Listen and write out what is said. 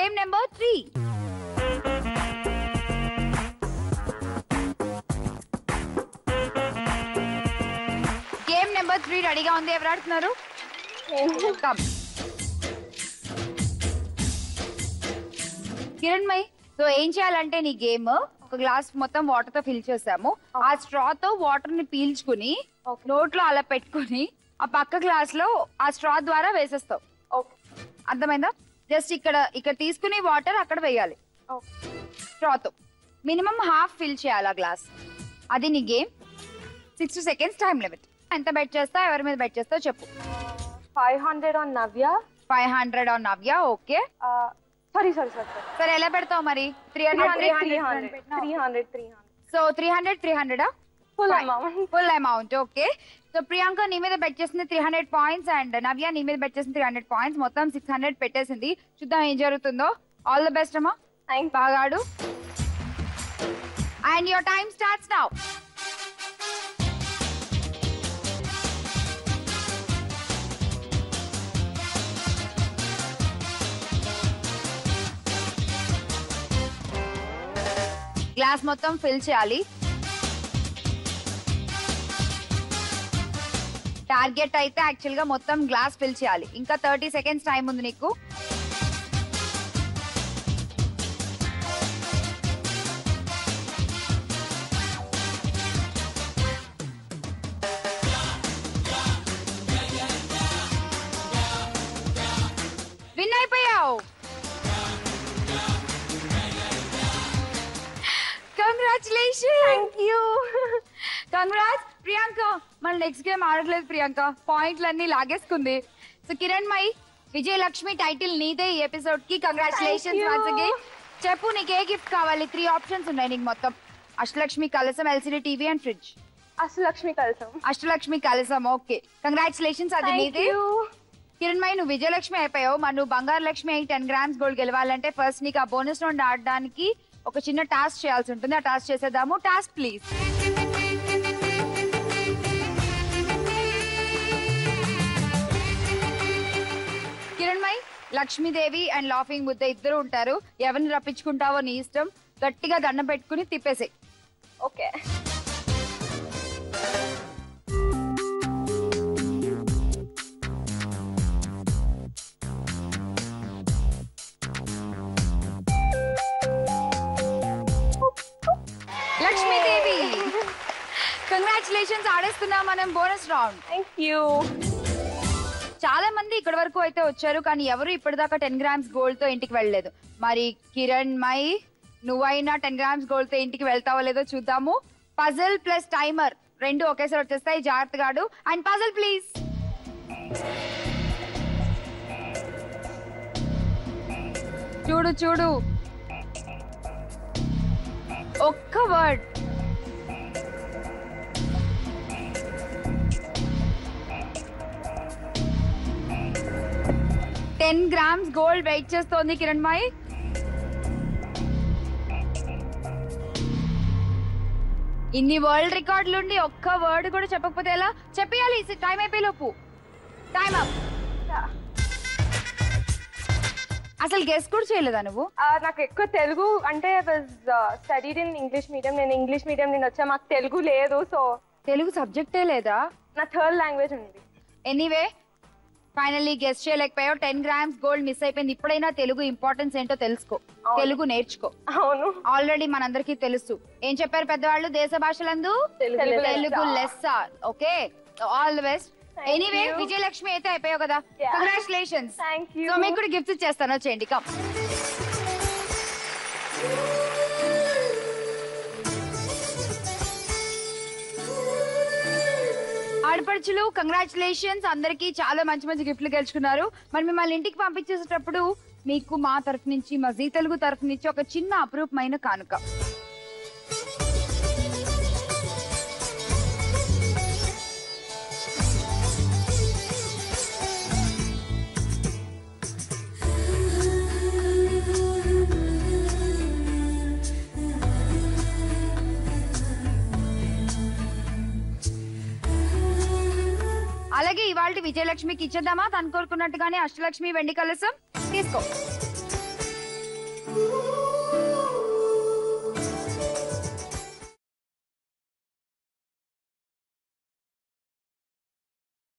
Game number 3. Game number 3 రెడీగా ఉంది. ఎవరు ఆడుతున్నారు? కిరణ్మయ్, సో ఏం చేయాలంటే నీ గేమ్ ఒక గ్లాస్ మొత్తం వాటర్ తో ఫిల్ చేసాము. ఆ స్ట్రా తో వాటర్ ని పీల్చుకుని నోట్లో అలా పెట్టుకుని ఆ పక్క గ్లాస్ లో ఆ స్ట్రా ద్వారా వేసేస్తావు. అర్థమైందా? జస్ట్ ఇక్కడ తీసుకుని వాటర్ అక్కడ వేయాలి స్ట్రాతో. మినిమం హాఫ్ ఫిల్ చేయాలి ఆ గ్లాస్. అది నీ గేమ్. 60 seconds time limit. ఎంత బెట్ చేస్తావు? ఎవరి మీద బెట్ చేస్తావు చెప్పు. 500 on Navya. 500 on Navya. Okay. Sorry. సరే, ఎలా పెడతావు మరి? 300. So 300 full amount. Okay. So Priyanka నీ మీద బెట్ చేసింది 300 పాయింట్స్ అండ్ నవ్య నీ మీద బెట్ చేసింది 300 పాయింట్స్. మొత్తం 600 పెట్టేసింది. చూద్దాం ఏం జరుగుతుందో. ఆల్ ది బెస్ట్ అమ్మా. బాగా ఆడు. And your time starts now. Glass మొత్తం ఫిల్ చేయాలి. టార్గెట్ అయితే యాక్చువల్ గా మొత్తం గ్లాస్ ఫిల్ చేయాలి. ఇంకా 30 seconds టైం ఉంది నీకు. విన్ అయిపోయావు. Congratulation. Thank you. Congrats Priyanka. మన నెక్స్ట్ గేమ్ ఆడట్లేదు ప్రియాంక. పాయింట్లన్నీ లాగేసుకుంది. సో కిరణ్మయ్, విజయలక్ష్మి టైటిల్ నీదే ఈ ఎపిసోడ్ కి. Congratulations once again. చెప్పు నీకు ఏ గిఫ్ట్ కావాలి? 3 ఆప్షన్స్ ఉన్నాయి నీకు మొత్తం. అష్టలక్ష్మి కలసం, LCD TV and fridge. Ashtalakshmi కలసం. Okay, congratulations. అది నీదే. కిరణ్మయ్, నువ్వు విజయలక్ష్మి అయిపోయావు. మరి నువ్వు బంగారు లక్ష్మి అయి 10 grams గోల్డ్ గెలవాలంటే ఫస్ట్ నీకు ఆ బోనస్ రౌండ్ ఆడడానికి ఒక చిన్న టాస్క్ చేయాల్సి ఉంటుంది. ఆ టాస్క్ చేసేద్దాము. Task please. Kiranmai, Lakshmidevi and laughing Buddha ఇద్దరు ఉంటారు. ఎవరిని రప్పించుకుంటావో నీ ఇష్టం. గట్టిగా దండం పెట్టుకుని తిప్పేసేయ్. ఓకే. లక్ష్మీదేవి, కంగ్రాచులేషన్స్. ఆడేస్తున్నాం మనం బోనస్ రౌండ్. Thank you. చాలా మంది ఇక్కడ వరకు అయితే వచ్చారు, కానీ ఎవరు ఇప్పటిదాకా 10 grams గోల్డ్ తో ఇంటికి వెళ్ళలేదు. మరి కిరణ్మయ్, నువ్వైనా 10 grams గోల్డ్ తో ఇంటికి వెళ్తావో లేదో చూద్దాము. పజల్ ప్లస్ టైమర్ రెండు ఒకేసారి వచ్చేస్తాయి. జాగ్రత్తగా ఆడు. And puzzle please. చూడు ఒక్క వర్డ్. $10 grams గోల్డ్ వెయిట్ చేస్తోంది కిరణ్మయ్. ఇన్ని వరల్డ్ రికార్డులు ఉండి ఒక్క వర్డ్ కూడా చెప్పకపోతే ఎలా? చెప్పేయాలి. టైం అయిపోయే లోపు. Time up. అసలు గెస్ కూడా చేయలేదా నువ్వు? నాకు ఎక్కువ తెలుగు అంటే స్టడీడ్ ఇన్ ఇంగ్లీష్ మీడియం. నేను ఇంగ్లీష్ మీడియం నుండి వచ్చా. మాకు తెలుగు లేదు. సో తెలుగు సబ్జెక్టే లేదా? నా థర్డ్ లాంగ్వేజ్ ఉంది. ఎనీవే, ఫైనల్లీ గెస్ట్ చేయలేకపోయావు. 10 grams గోల్డ్ మిస్ అయిపోయింది. ఇప్పుడైనా తెలుగు ఇంపార్టెన్స్ ఏంటో తెలుసుకో. తెలుగు నేర్చుకో. అవును, ఆల్రెడీ మనందరికీ తెలుసు. ఏం చెప్పారు పెద్దవాళ్ళు? దేశ భాషలందు తెలుగు లెస్స. Okay, all the best. Anyway, Vijayalakshmi అయితే అయిపోయావు కదా. కంగ్రాచులేషన్స్. సో మీకు కూడా గిఫ్ట్స్ ఇచ్చేస్తాను. వచ్చేయండి. కమ్. ఆడపడుచులు, కంగ్రాచులేషన్స్. అందరికి చాలా మంచి మంచి గిఫ్ట్లు గెలుచుకున్నారు. మరి మిమ్మల్ని ఇంటికి పంపించేసేటప్పుడు మీకు మా తరఫు నుంచి, మా జీ తెలుగు తరఫు నుంచి ఒక చిన్న అపురూపమైన కానుక. అలాగే ఇవాళ విజయలక్ష్మికి ఇచ్చేద్దామా? తను కోరుకున్నట్టుగానే అష్టలక్ష్మి వెండి కలసం తీసుకో.